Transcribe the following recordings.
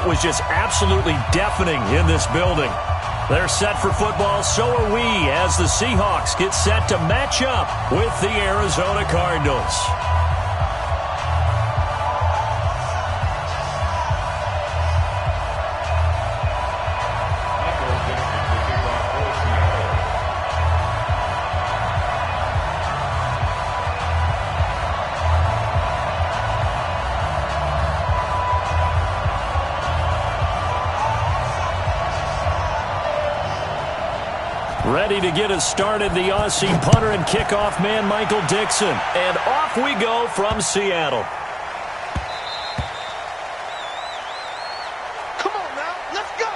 It was just absolutely deafening in this building. They're set for football, so are we, as the Seahawks get set to match up with the Arizona Cardinals. Ready to get us started, the Aussie punter and kickoff man, Michael Dixon. And off we go from Seattle. Come on now, let's go!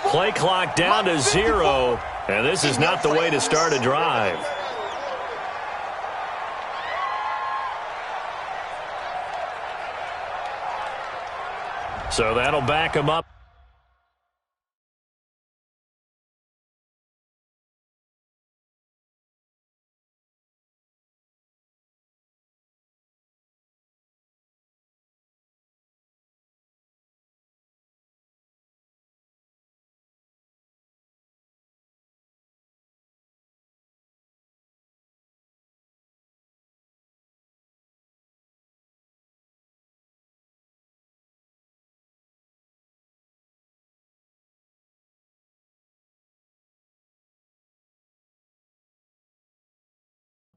Play clock down to 0, and this is not the way to start a drive. So that'll back him up.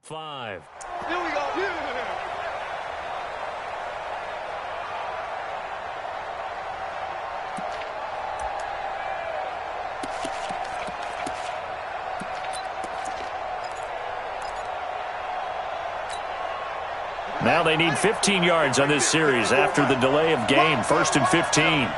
Five. Here we go. Now they need 15 yards on this series after the delay of game. 1st and 15.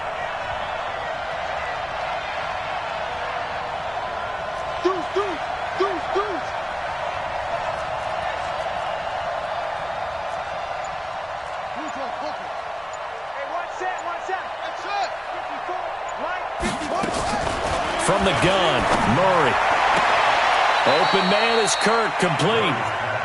From the gun, Murray. Open man is Kirk, complete.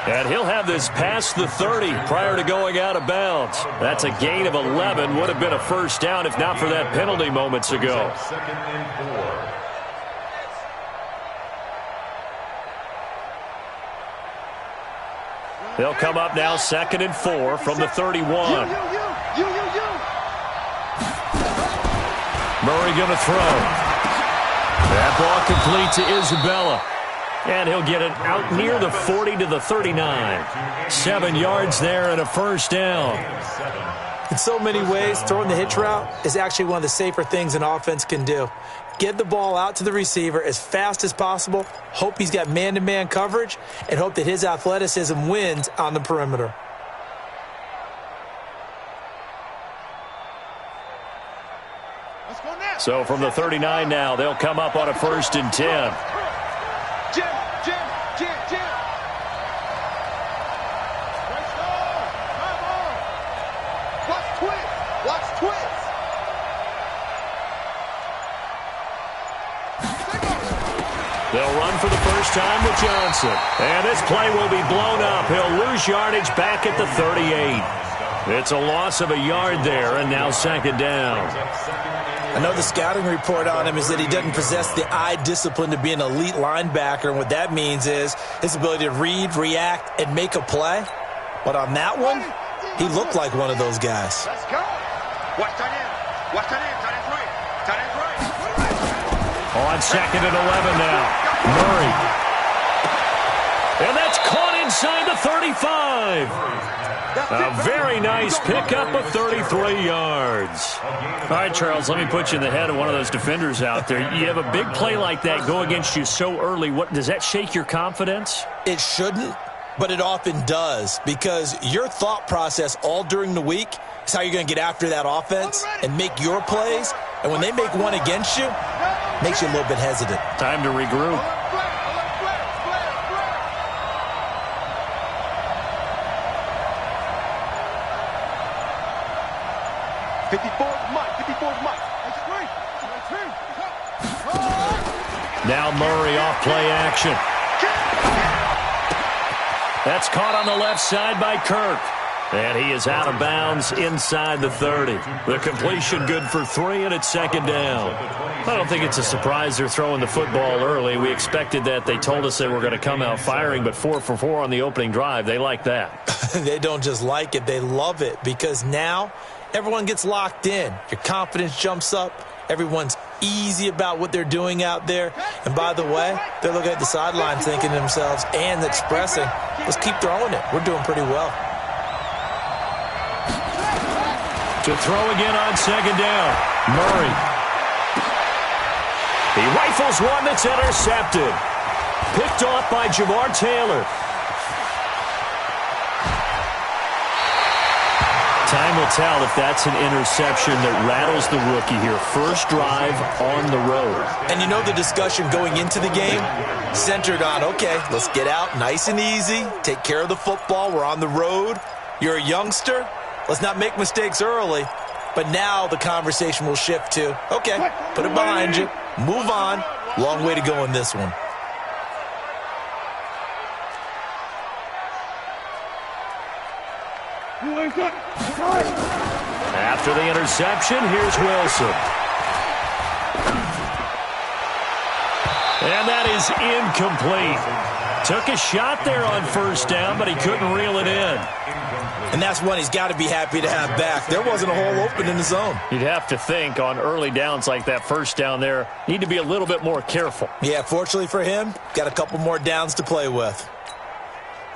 And he'll have this past the 30 prior to going out of bounds. That's a gain of 11. Would have been a first down if not for that penalty moments ago. They'll come up now 2nd and 4 from the 31. Murray going to throw. That ball complete to Isabella. And he'll get it out near the 40 to the 39. 7 yards there and a first down. In so many ways, throwing the hitch route is actually one of the safer things an offense can do. Get the ball out to the receiver as fast as possible, hope he's got man-to-man coverage, and hope that his athleticism wins on the perimeter. So from the 39 now, they'll come up on a 1st and 10. Jim. Watch twist. They'll run for the first time with Johnson. And this play will be blown up. He'll lose yardage back at the 38. It's a loss of a yard there, and now 2nd down. I know the scouting report on him is that he doesn't possess the eye discipline to be an elite linebacker, and what that means is his ability to read, react, and make a play. But on that one, he looked like one of those guys. Let's go. Watch tight end. Tight end's right. On 2nd and 11 now. Murray. And that's caught inside the 35. A very nice pickup of 33 yards. All right, Charles, let me put you in the head of one of those defenders out there. You have a big play like that go against you so early. What does that shake your confidence? It shouldn't, but it often does, because your thought process all during the week is how you're going to get after that offense and make your plays. And when they make one against you, it makes you a little bit hesitant. Time to regroup. 54's Mike. 54's Mike. Now Murray off play action. That's caught on the left side by Kirk. And he is out of bounds inside the 30. The completion good for 3, and it's second down. I don't think it's a surprise they're throwing the football early. We expected that. They told us they were going to come out firing, but 4 for 4 on the opening drive. They like that. They don't just like it. They love it, because now everyone gets locked in. Your confidence jumps up. Everyone's easy about what they're doing out there. And by the way, they're looking at the sideline thinking to themselves and expressing, let's keep throwing it. We're doing pretty well. To throw again on second down. Murray. He rifles one that's intercepted. Picked off by Jamar Taylor. Time will tell if that's an interception that rattles the rookie here. First drive on the road. And you know the discussion going into the game centered on, okay, let's get out nice and easy, take care of the football, we're on the road. You're a youngster. Let's not make mistakes early. But now the conversation will shift to, okay, put it behind you, move on. Long way to go in this one. After the interception, here's Wilson. And that is incomplete. Took a shot there on first down, but he couldn't reel it in. And that's one he's got to be happy to have back. There wasn't a hole open in the zone. You'd have to think on early downs like that first down there, need to be a little bit more careful. Yeah, fortunately for him, got a couple more downs to play with.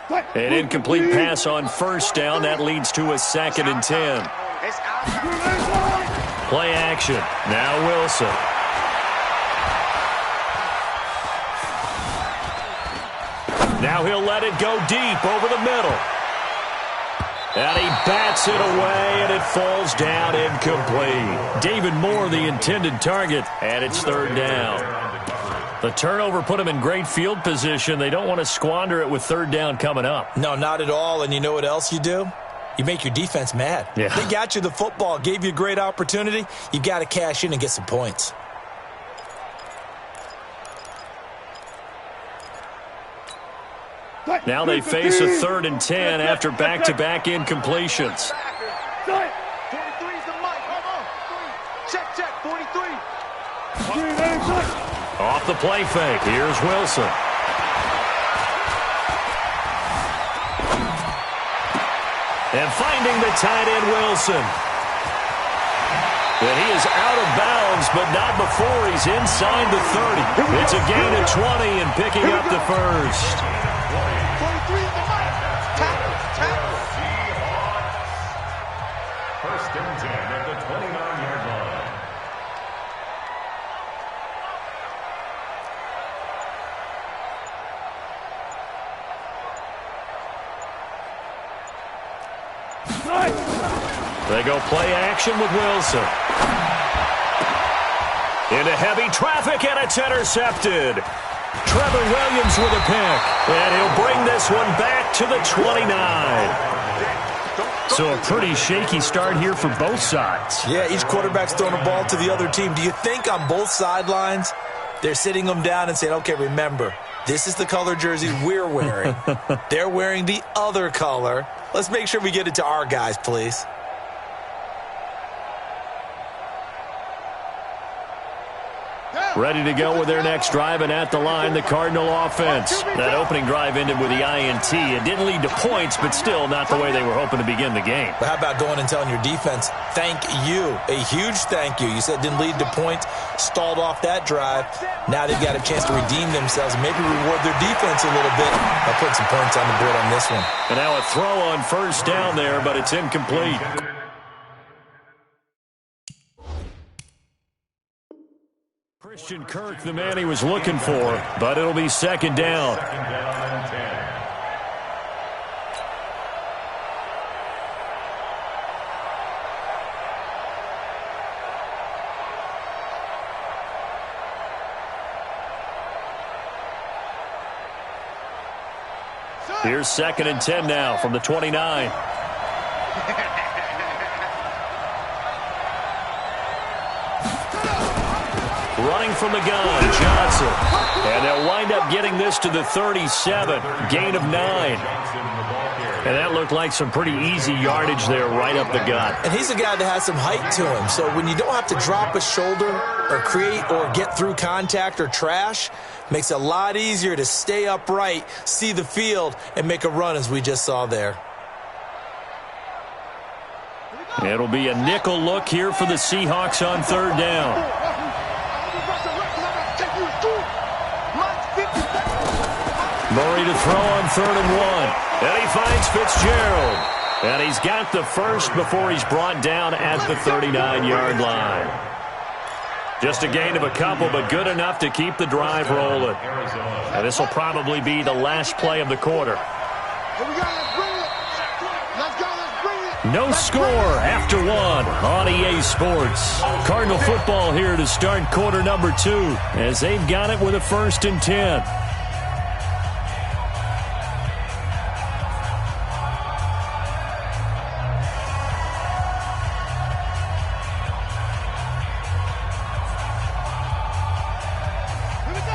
An incomplete pass on first down. That leads to a 2nd and 10. Play action. Now Wilson. Now he'll let it go deep over the middle. And he bats it away, and it falls down incomplete. David Moore, the intended target, and it's 3rd down. The turnover put him in great field position. They don't want to squander it with 3rd down coming up. No, not at all. And you know what else you do? You make your defense mad. Yeah. They got you the football, gave you a great opportunity. You got to cash in and get some points. Now they face a 3rd and 10 after back-to-back incompletions. 43's the mic. Hold on. Check. 43. Off the play fake. Here's Wilson. And finding the tight end, Wilson. And he is out of bounds, but not before he's inside the 30. It's a gain of 20 and picking up the first. 43's the mic. Tackle. First and 10 at the 29-yard line. They go play action with Wilson. Into heavy traffic, and it's intercepted. Trevor Williams with a pick, and he'll bring this one back to the 29. So a pretty shaky start here for both sides. Yeah, each quarterback's throwing a ball to the other team. Do you think on both sidelines they're sitting them down and saying, okay, remember, this is the color jersey we're wearing. They're wearing the other color. Let's make sure we get it to our guys, please. Ready to go with their next drive, and at the line, the Cardinal offense. That opening drive ended with the INT. It didn't lead to points, but still not the way they were hoping to begin the game. But how about going and telling your defense, thank you, a huge thank you. You said it didn't lead to points, stalled off that drive. Now they've got a chance to redeem themselves and maybe reward their defense a little bit by putting some points on the board on this one. And now a throw on first down there, but it's incomplete. Christian Kirk, the man he was looking for, but it'll be second down. Second down and 10. Here's second and 10 now from the 29. Running from the gun, Johnson. And they'll wind up getting this to the 37. Gain of 9. And that looked like some pretty easy yardage there right up the gut. And he's a guy that has some height to him. So when you don't have to drop a shoulder or create or get through contact or trash, makes it a lot easier to stay upright, see the field, and make a run as we just saw there. It'll be a nickel look here for the Seahawks on third down. Murray to throw on 3rd and 1. And he finds Fitzgerald. And he's got the first before he's brought down at the 39-yard line. Just a gain of a couple, but good enough to keep the drive rolling. And this will probably be the last play of the quarter. No score after 1 on EA Sports. Cardinal football here to start quarter number 2 as they've got it with a 1st and 10.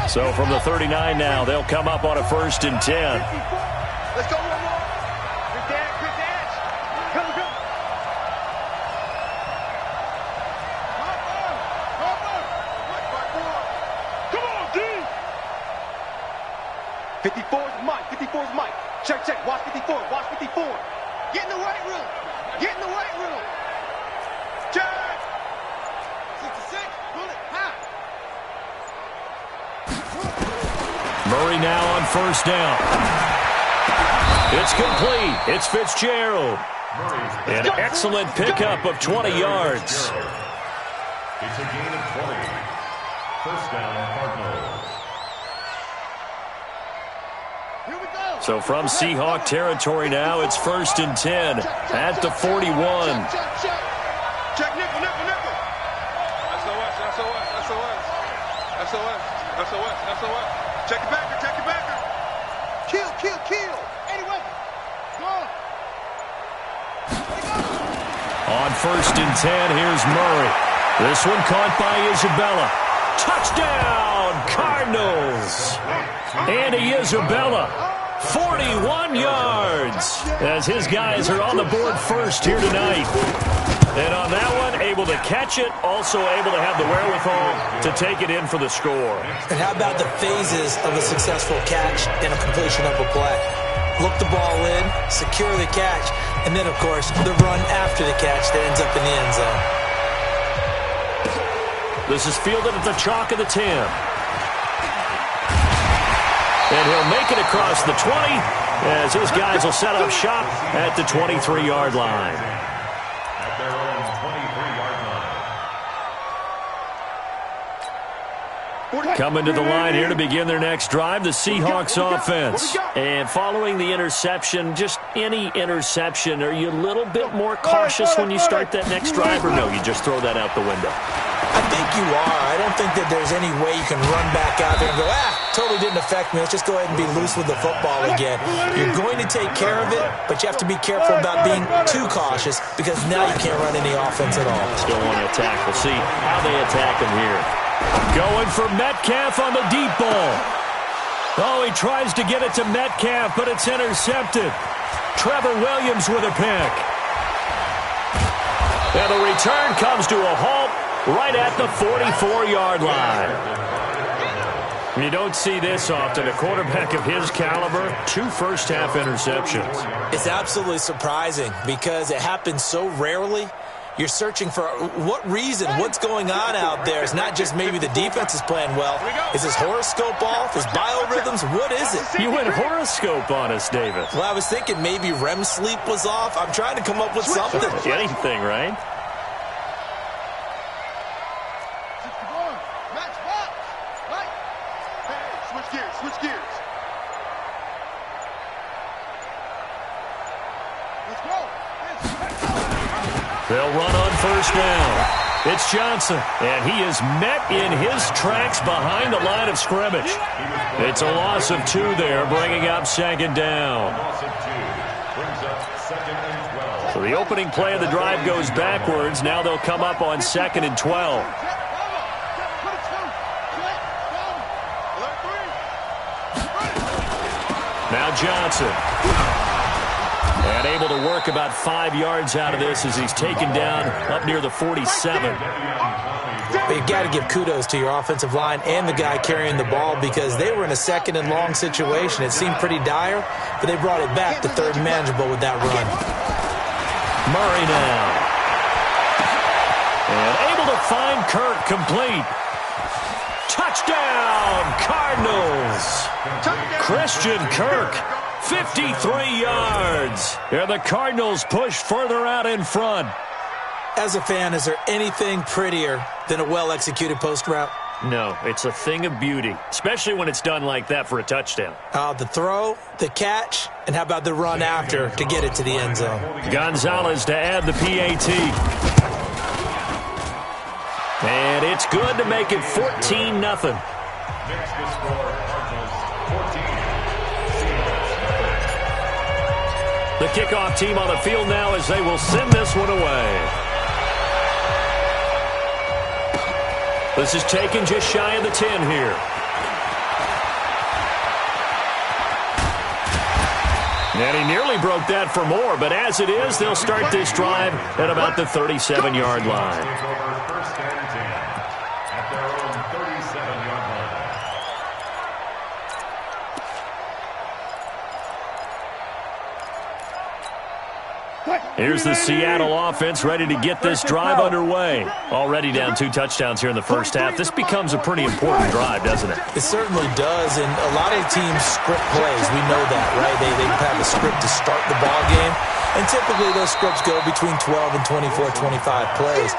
So from the 39 now, they'll come up on a 1st and 10. Let's go, one more. Good dash, good dash. Come, come. Come on, D. 54's Mike, 54's Mike. Check, check, watch 54, watch 54. Get in the weight room. Get in the weight room. Check. 66, bullet, high. Murray now on 1st down. It's complete. It's Fitzgerald. An excellent pickup of 20 yards. It's a gain of 20. 1st down, Cardinals. Here we go. So from Seahawk territory now, it's 1st and 10 at the 41. Check, nickel, nickel, nickel. SOS, SOS, SOS. SOS, SOS, SOS. Check it backer, check it backer. Kill, kill, kill. Anyway, go. On 1st and 10, here's Murray. This one caught by Isabella. Touchdown, Cardinals. Andy Isabella, 41 yards, as his guys are on the board first here tonight. And on that one, able to catch it, also able to have the wherewithal to take it in for the score. And how about the phases of a successful catch and a completion of a play? Look the ball in, secure the catch, and then, of course, the run after the catch that ends up in the end zone. This is fielded at the chalk of the 10. And he'll make it across the 20 as his guys will set up shop at the 23-yard line. At their own 23-yard line. Coming to the line here to begin their next drive, the Seahawks offense. And following the interception, just any interception, are you a little bit more cautious when you start that next drive, or no, you just throw that out the window? I think you are. I don't think that there's any way you can run back out there and go, totally didn't affect me. Let's just go ahead and be loose with the football again. You're going to take care of it, but you have to be careful about being too cautious because now you can't run any offense at all. Still want to attack. We'll see how they attack him here. Going for Metcalf on the deep ball. Oh, he tries to get it to Metcalf, but it's intercepted. Trevor Williams with a pick. And the return comes to a halt right at the 44-yard line. You don't see this often. A quarterback of his caliber, 2 first-half interceptions. It's absolutely surprising because it happens so rarely. You're searching for what reason, what's going on out there. It's not just maybe the defense is playing well. Is his horoscope off? His biorhythms? What is it? You went horoscope on us, David. Well, I was thinking maybe REM sleep was off. I'm trying to come up with something. Anything, right? Switch gears. Let's go. They'll run on first down. It's Johnson, and he is met in his tracks behind the line of scrimmage. It's a loss of 2 there, bringing up second down. So the opening play of the drive goes backwards. Now they'll come up on 2nd and 12. Now Johnson. And able to work about 5 yards out of this as he's taken down up near the 47. You've got to give kudos to your offensive line and the guy carrying the ball because they were in a 2nd and long situation. It seemed pretty dire, but they brought it back to 3rd and manageable with that run. Murray now. And able to find Kirk complete. Touchdown, Cardinals. Christian Kirk, 53 yards. And the Cardinals push further out in front. As a fan, is there anything prettier than a well-executed post route? No, it's a thing of beauty, especially when it's done like that for a touchdown. The throw, the catch, and how about the run after to get it to the end zone? Gonzalez to add the PAT. And it's good to make it 14-0. Next to score, Cardinals 14. The kickoff team on the field now as they will send this one away. This is taken just shy of the 10 here. And he nearly broke that for more, but as it is, they'll start this drive at about the 37-yard line. Here's the Seattle offense ready to get this drive underway. Already down 2 touchdowns here in the first half. This becomes a pretty important drive, doesn't it? It certainly does, and a lot of teams script plays. We know that, right? They have a script to start the ball game, and typically those scripts go between 12 and 24, 25 plays.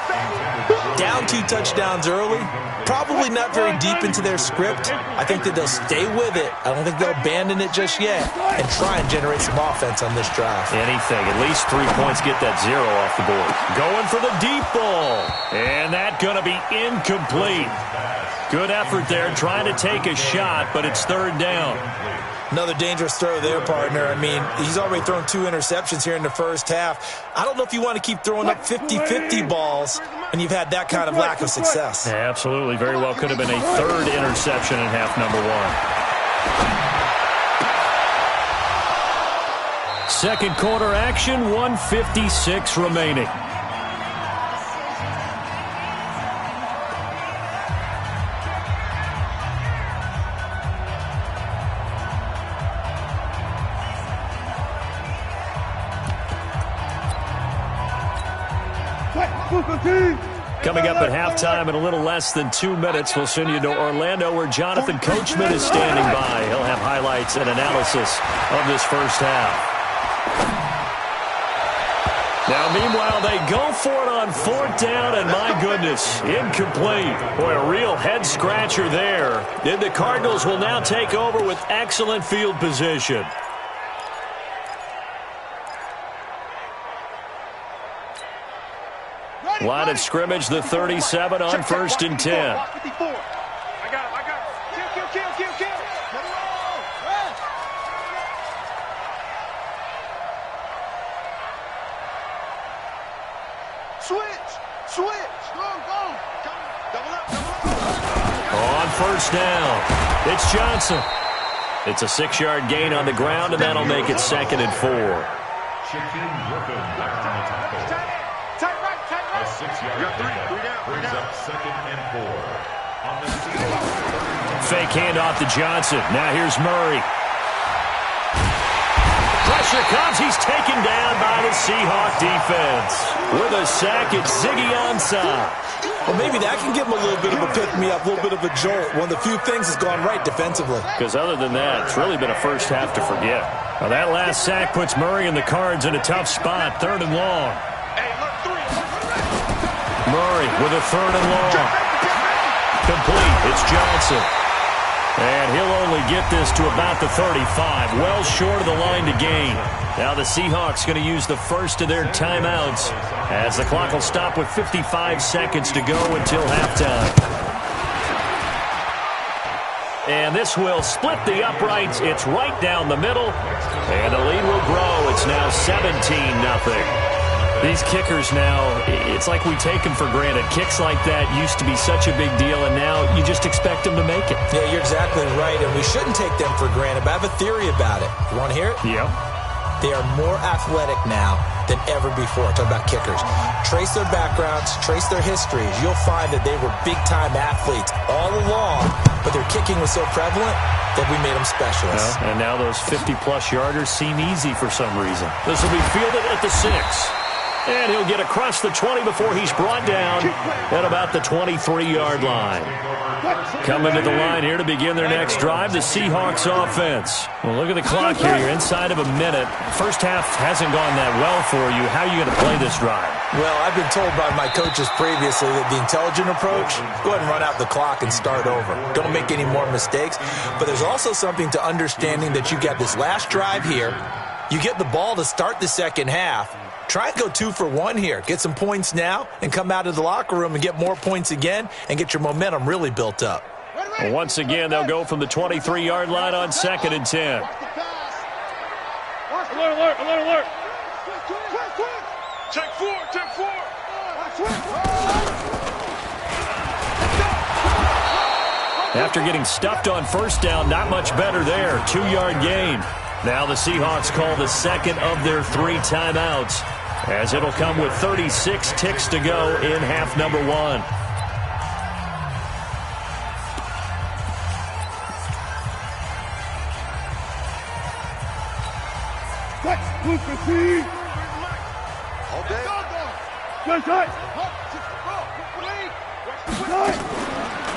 Down 2 touchdowns early, probably not very deep into their script. I think that they'll stay with it. I don't think they'll abandon it just yet and try and generate some offense on this drive. Anything. At least 3 points, get that 0 off the board. Going for the deep ball. And that's going to be incomplete. Good effort there, trying to take a shot, but it's 3rd down. Another dangerous throw there, partner. I mean, he's already thrown 2 interceptions here in the first half. I don't know if you want to keep throwing up 50-50 balls when you've had that kind of lack of success. Yeah, absolutely. Very well could have been a 3rd interception in half number 1. Second quarter action, 1:56 remaining. Coming up at halftime in a little less than 2 minutes, we'll send you to Orlando where Jonathan Coachman is standing by. He'll have highlights and analysis of this first half. Now, meanwhile, they go for it on 4th down, and my goodness, incomplete. Boy, a real head-scratcher there. And the Cardinals will now take over with excellent field position. Line of scrimmage, the 37 on 1st and 10. I got him. Kill. Switch. Go. Double up. On 1st down, it's Johnson. It's a 6-yard gain on the ground, and that'll make it 2nd and 4. Shaquem Griffin back on the tackle. Tight right. 6-yard pickup brings up 2nd and 4. On the fake handoff to Johnson. Now here's Murray. Pressure comes. He's taken down by the Seahawk defense. With a sack, it's Ziggy Ansah. Well, maybe that can give him a little bit of a pick-me-up, a little bit of a jolt. One of the few things that's gone right defensively. Because other than that, it's really been a first half to forget. Now that last sack puts Murray and the Cards in a tough spot. 3rd and long. Murray with a 3rd and long. Complete. It's Johnson. And he'll only get this to about the 35. Well short of the line to gain. Now the Seahawks going to use the first of their timeouts as the clock will stop with 55 seconds to go until halftime. And this will split the uprights. It's right down the middle. And the lead will grow. It's now 17-0. These kickers now, it's like we take them for granted. Kicks like that used to be such a big deal, and now you just expect them to make it. Yeah, you're exactly right, and we shouldn't take them for granted, but I have a theory about it. You want to hear it? Yeah. They are more athletic now than ever before. Talk about kickers. Trace their backgrounds, trace their histories. You'll find that they were big-time athletes all along, but their kicking was so prevalent that we made them specialists. And now those 50-plus yarders seem easy for some reason. This will be fielded at the 6. And he'll get across the 20 before he's brought down at about the 23-yard line. Coming to the line here to begin their next drive, the Seahawks offense. Well, look at the clock here. You're inside of a minute. First half hasn't gone that well for you. How are you going to play this drive? Well, I've been told by my coaches previously that the intelligent approach, go ahead and run out the clock and start over. Don't make any more mistakes. But there's also something to understanding that you got this last drive here. You get the ball to start the second half. Try and go 2 for 1 here. Get some points now and come out of the locker room and get more points again and get your momentum really built up. Well, once again, they'll go from the 23-yard line on 2nd and 10. Alert. Check 4. After getting stuffed on first down, not much better there. 2-yard gain. Now the Seahawks call the second of their 3 timeouts, as it'll come with 36 ticks to go in half number 1.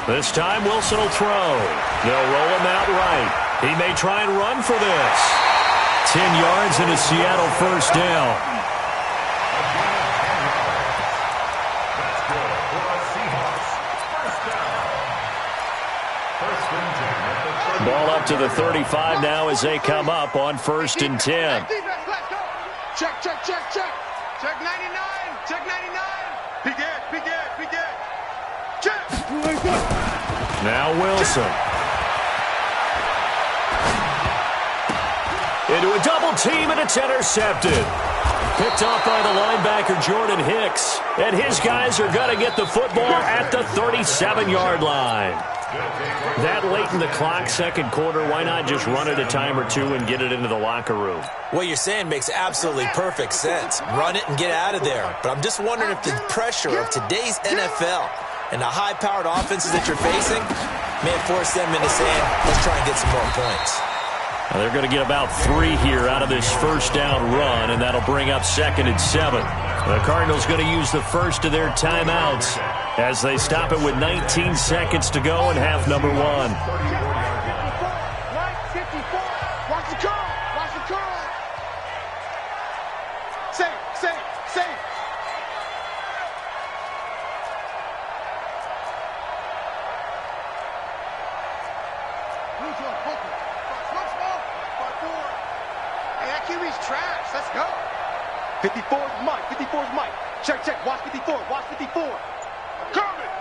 This time Wilson will throw. They'll roll him out right. He may try and run for this. 10 yards and a Seattle first down. Ball up to the 35 now as they come up on 1st and 10. Check. Check 99. Peek it. Check. Now Wilson. Into a double team, and it's intercepted. Picked off by the linebacker, Jordan Hicks. And his guys are going to get the football at the 37-yard line. That late in the clock, second quarter, why not just run it a time or two and get it into the locker room? What you're saying makes absolutely perfect sense. Run it and get out of there. But I'm just wondering if the pressure of today's NFL and the high-powered offenses that you're facing may force them into saying, let's try and get some more points. Now they're going to get about 3 here out of this first down run, and that'll bring up 2nd and 7. The Cardinals going to use the first of their timeouts as they stop it with 19 seconds to go in half number 1. Watch the curl. Safe. Hey, that QB's trash. Let's go. 54's Mike. Check. Watch 54. Kermit.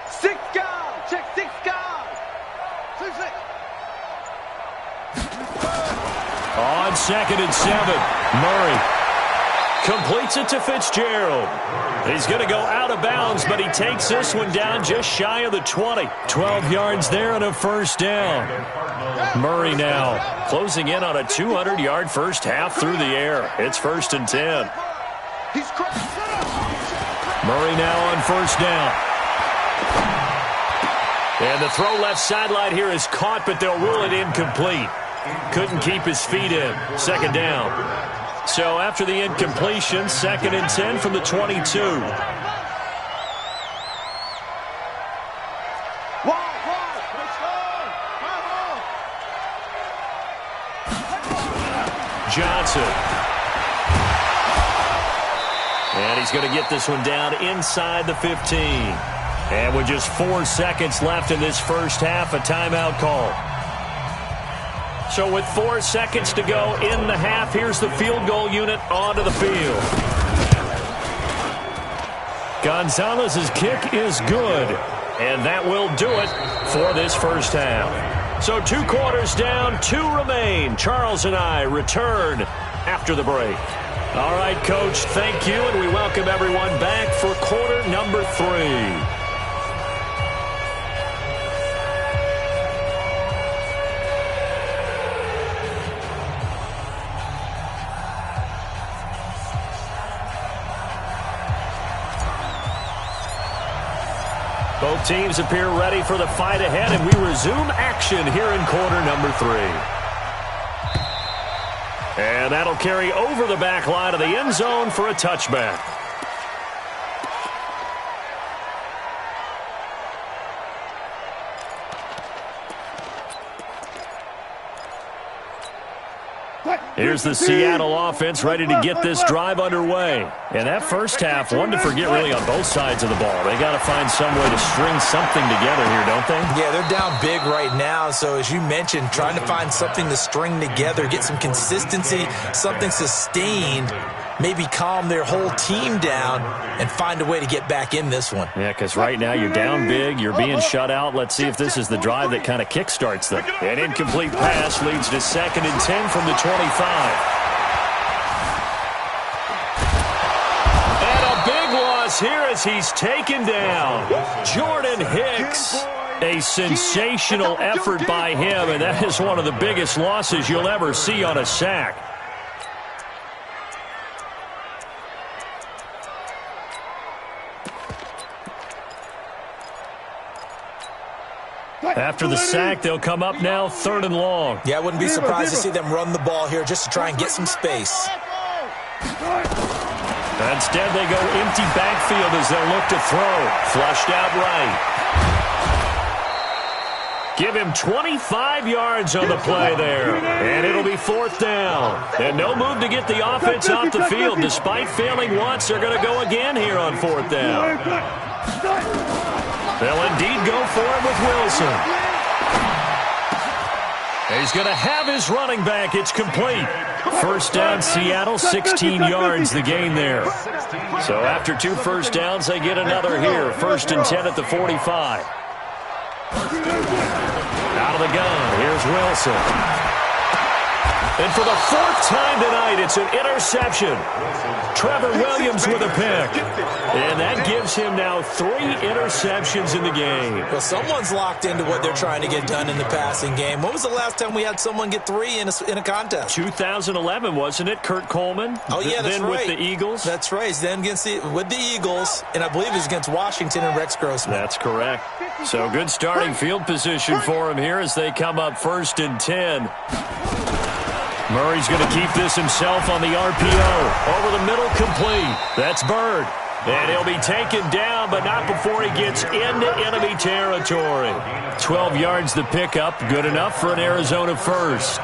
6 guys. Check 6 guys. 6. On 2nd and 7, Murray completes it to Fitzgerald. He's going to go out of bounds, but he takes this one down just shy of the 20. 12 yards there and a first down. Murray now closing in on a 200-yard first half through the air. It's 1st and 10. Murray now on first down. And the throw left sideline here is caught, but they'll rule it incomplete. Couldn't keep his feet in. Second down. So after the incompletion, 2nd and 10 from the 22. Johnson. And he's going to get this one down inside the 15. And with just 4 seconds left in this first half, a timeout call. So with 4 seconds to go in the half, here's the field goal unit onto the field. Gonzalez's kick is good, and that will do it for this first half. So 2 quarters down, 2 remain. Charles and I return after the break. All right, Coach, thank you, and we welcome everyone back for quarter number 3. Both teams appear ready for the fight ahead, and we resume action here in quarter number 3. And that'll carry over the back line of the end zone for a touchback. Here's the Seattle offense ready to get this drive underway. And that first half, one to forget really on both sides of the ball. They got to find some way to string something together here, don't they? Yeah, they're down big right now. So as you mentioned, trying to find something to string together, get some consistency, something sustained, maybe calm their whole team down and find a way to get back in this one. Yeah, because right now you're down big, you're being shut out. Let's see if this is the drive that kind of kickstarts them. An incomplete pass leads to 2nd and 10 from the 25. And a big loss here as he's taken down. Jordan Hicks. A sensational effort by him, and that is one of the biggest losses you'll ever see on a sack. After the sack, they'll come up now 3rd and long. Yeah, I wouldn't be surprised to see them run the ball here just to try and get some space. Instead, they go empty backfield as they'll look to throw. Flushed out right. Give him 25 yards on the play there. And it'll be 4th down. And no move to get the offense off the field. Despite failing once, they're going to go again here on 4th down. They'll indeed go for it with Wilson. He's going to have his running back. It's complete. First down, Seattle, 16 yards the gain there. So after 2 first downs, they get another here. 1st and 10 at the 45. Out of the gun, here's Wilson. And for the 4th time tonight, it's an interception. Trevor Williams with a pick. And that gives him now 3 interceptions in the game. Well, someone's locked into what they're trying to get done in the passing game. When was the last time we had someone get 3 in a contest? 2011, wasn't it? Kurt Coleman? Oh, yeah, that's then right. With the Eagles? That's right. Then with the Eagles, and I believe it was against Washington and Rex Grossman. That's correct. So good starting field position for him here as they come up 1st and 10. Murray's going to keep this himself on the RPO. Over the middle, complete. That's Bird. And he'll be taken down, but not before he gets into enemy territory. 12 yards the pickup. Good enough for an Arizona first.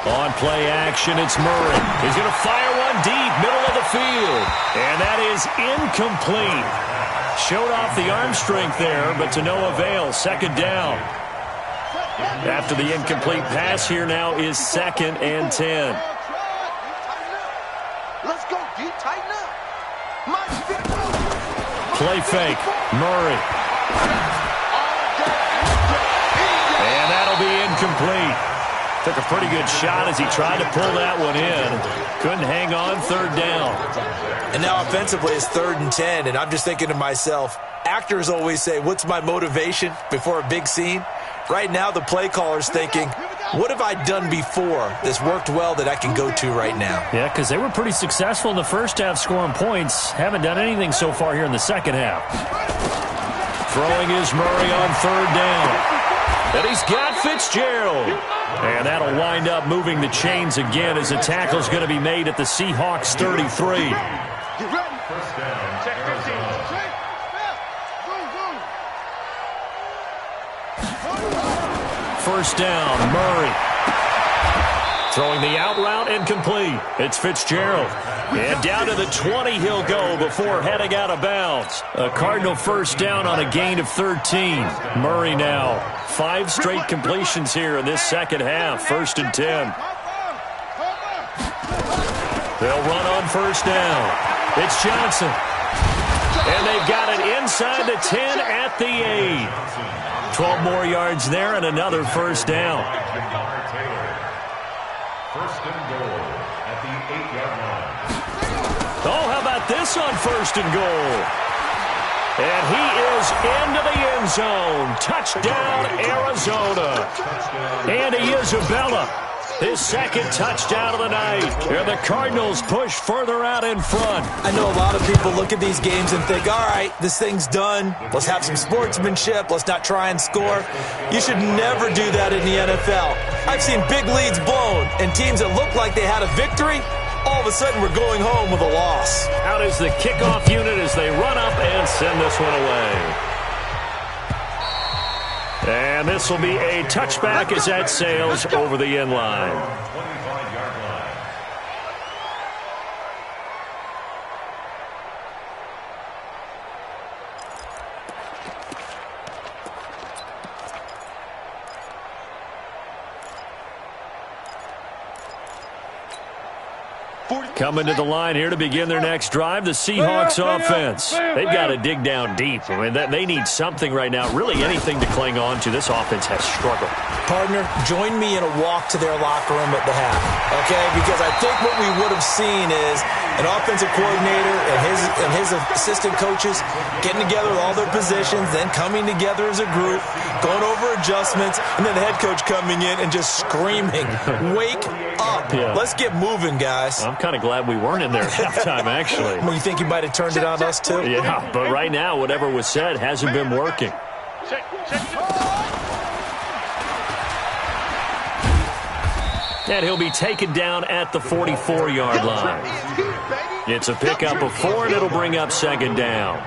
On play action, it's Murray. He's going to fire one deep, middle of the field. And that is incomplete. Showed off the arm strength there, but to no avail. 2nd down. After the incomplete pass, here now is 2nd and 10. Let's go, D. Tighten up. Play fake. Murray. And that'll be incomplete. Took a pretty good shot as he tried to pull that one in. Couldn't hang on. 3rd down. And now offensively it's 3rd and 10, and I'm just thinking to myself, actors always say, what's my motivation before a big scene? Right now, the play caller's thinking, what have I done before that's worked well that I can go to right now? Yeah, because they were pretty successful in the first half scoring points. Haven't done anything so far here in the second half. Throwing is Murray on third down. And he's got Fitzgerald. And that'll wind up moving the chains again as the tackle's going to be made at the Seahawks 33. Get ready. First down, Check 15. First down, Murray. Throwing the out route incomplete. It's Fitzgerald. And down to the 20 he'll go before heading out of bounds. A Cardinal first down on a gain of 13. Murray now 5 straight completions here in this second half. First and 10. They'll run on first down. It's Johnson. And they've got it inside the 10 at the 8. 12 more yards there and another first down. First and goal at the 8-yard line. Oh, how about this on first and goal? And he is into the end zone. Touchdown, Arizona. Andy Isabella, his second touchdown of the night. And the Cardinals push further out in front. I know a lot of people look at these games and think, all right, this thing's done. Let's have some sportsmanship. Let's not try and score. You should never do that in the NFL. I've seen big leads blown and teams that look like they had a victory, all of a sudden we're going home with a loss. Out is the kickoff unit as they run up and send this one away. And this will be a touchback as that sails over the end line. 25-yard line. Coming to the line here to begin their next drive, the Seahawks offense. They've got to dig down deep. I mean, they need something right now, really anything to cling on to. This offense has struggled. Partner, join me in a walk to their locker room at the half, okay? Because I think what we would have seen is an offensive coordinator and his assistant coaches getting together with all their positions, then coming together as a group, going over adjustments, and then the head coach coming in and just screaming, wake up. Yeah. Let's get moving, guys. I'm kind of glad we weren't in there at halftime, actually. Well, you think you might have turned it on us, too? Yeah, but right now, whatever was said hasn't been working. And he'll be taken down at the 44-yard line. It's a pickup of 4, and it'll bring up second down.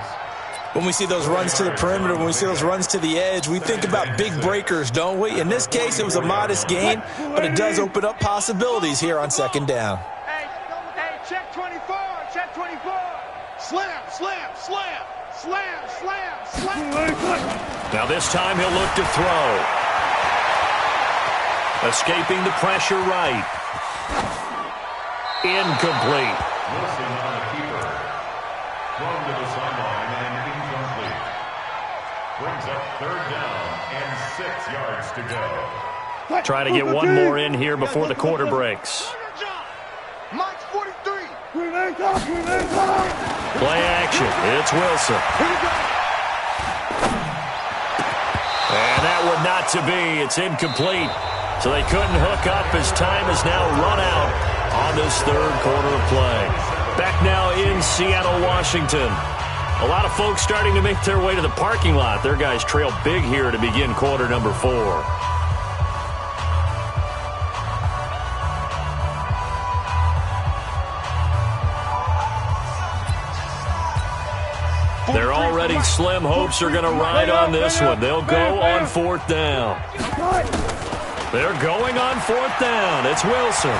When we see those runs to the perimeter, when we see those runs to the edge, we think about big breakers, don't we? In this case, it was a modest gain, but it does open up possibilities here on second down. Hey, check 24, check 24. Slam, slam, slam, slam, slam, slam. Now this time he'll look to throw. Escaping the pressure right. Incomplete. Wilson on the keeper. Thrown to the sideline and incomplete. Brings up third down and 6 yards to go. Try to get one more in here before the quarter breaks. Mike's 43. Play action. It's Wilson. And that would not to be. It's incomplete. So they couldn't hook up as time has now run out on this third quarter of play. Back now in Seattle, Washington. A lot of folks starting to make their way to the parking lot. Their guys trail big here to begin quarter number 4. They're already slim hopes are going to ride on this one. They'll go on fourth down. They're going on fourth down. It's Wilson.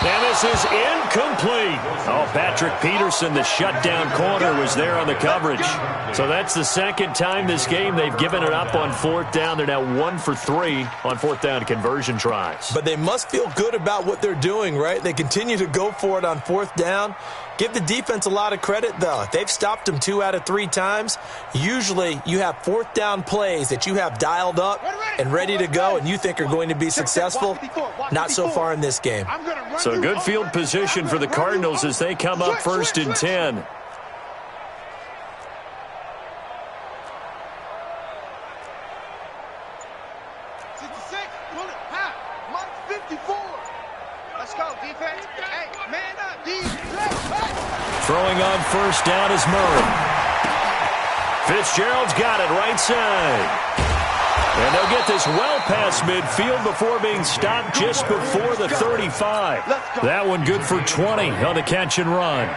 And this is incomplete. Oh, Patrick Peterson, the shutdown corner, was there on the coverage. So that's the second time this game they've given it up on fourth down. They're now 1 for 3 on fourth down conversion tries. But they must feel good about what they're doing, right? They continue to go for it on fourth down. Give the defense a lot of credit, though. They've stopped them 2 out of 3 times. Usually you have fourth down plays that you have dialed up and ready to go and you think are going to be successful. Not so far in this game. So good field position for the Cardinals as they come up first and 10. defense. Hey, man up, defense. Throwing on first down is Murray. Fitzgerald's got it right side. And they'll get this well past midfield before being stopped just before the 35. That one good for 20 on the catch and run.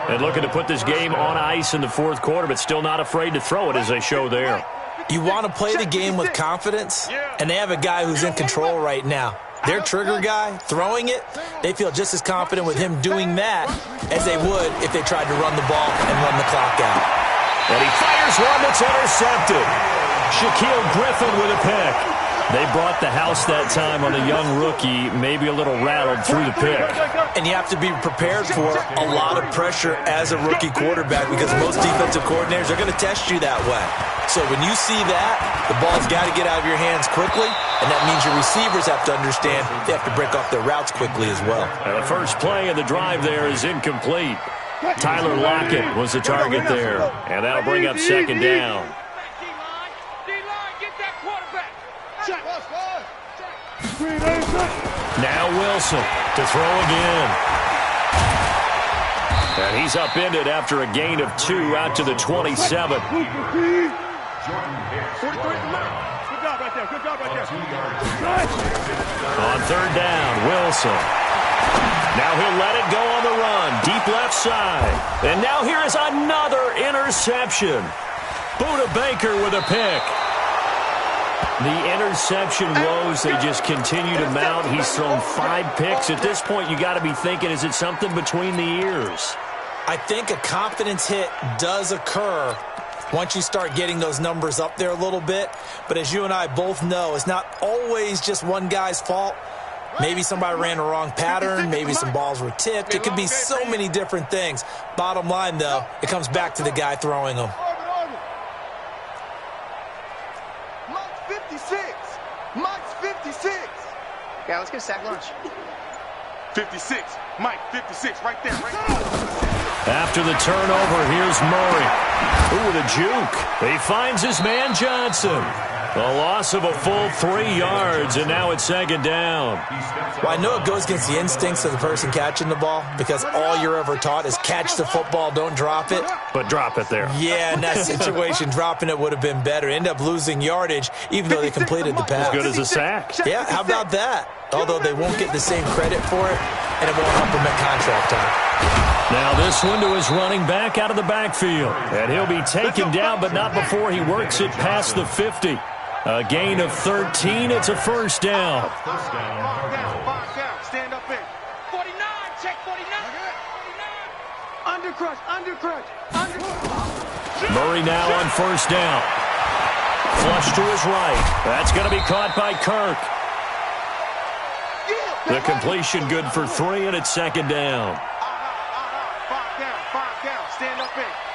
And looking to put this game on ice in the fourth quarter, but still not afraid to throw it as they show there. You want to play the game with confidence, and they have a guy who's in control right now. Their trigger guy, throwing it, they feel just as confident with him doing that as they would if they tried to run the ball and run the clock out. And he fires one that's intercepted. Shaquille Griffin with a pick. They brought the house that time on the young rookie, maybe a little rattled through the pick. And you have to be prepared for a lot of pressure as a rookie quarterback because most defensive coordinators are going to test you that way. So when you see that, the ball's got to get out of your hands quickly, and that means your receivers have to understand they have to break off their routes quickly as well. And the first play of the drive there is incomplete. Tyler Lockett was the target there, and that'll bring up second down. Now Wilson to throw again. And he's upended after a gain of 2 out to the 27. 43 Good job right there. Good job right there. On third down, Wilson. Now he'll let it go on the run. Deep left side. And now here is another interception. Buda Baker with a pick. The interception woes, they just continue to mount. He's thrown 5 picks. At this point, you got to be thinking, is it something between the ears? I think a confidence hit does occur once you start getting those numbers up there a little bit. But as you and I both know, it's not always just one guy's fault. Maybe somebody ran the wrong pattern. Maybe some balls were tipped. It could be so many different things. Bottom line, though, it comes back to the guy throwing them. Mike's 56. Yeah, let's get a sack lunch. 56. Mike, 56. Right there, right there. After the turnover, here's Murray. Ooh, with a juke. He finds his man Johnson. A loss of a full 3 yards, and now it's second down. Well, I know it goes against the instincts of the person catching the ball because all you're ever taught is catch the football, don't drop it. But drop it there. Yeah, in that situation, dropping it would have been better. End up losing yardage, even though they completed the pass. As good as a sack. Yeah, how about that? Although they won't get the same credit for it, and it won't help them at contract time. Now this one to his running back out of the backfield. And he'll be taken down, but not before he works it past the 50. A gain of 13. It's a first down. Five down. Stand up in. 49. Check 49. 49. Undercrush. Murray now on first down. Flush to his right. That's going to be caught by Kirk. The completion good for 3, and it's second down. Five down. Stand up in.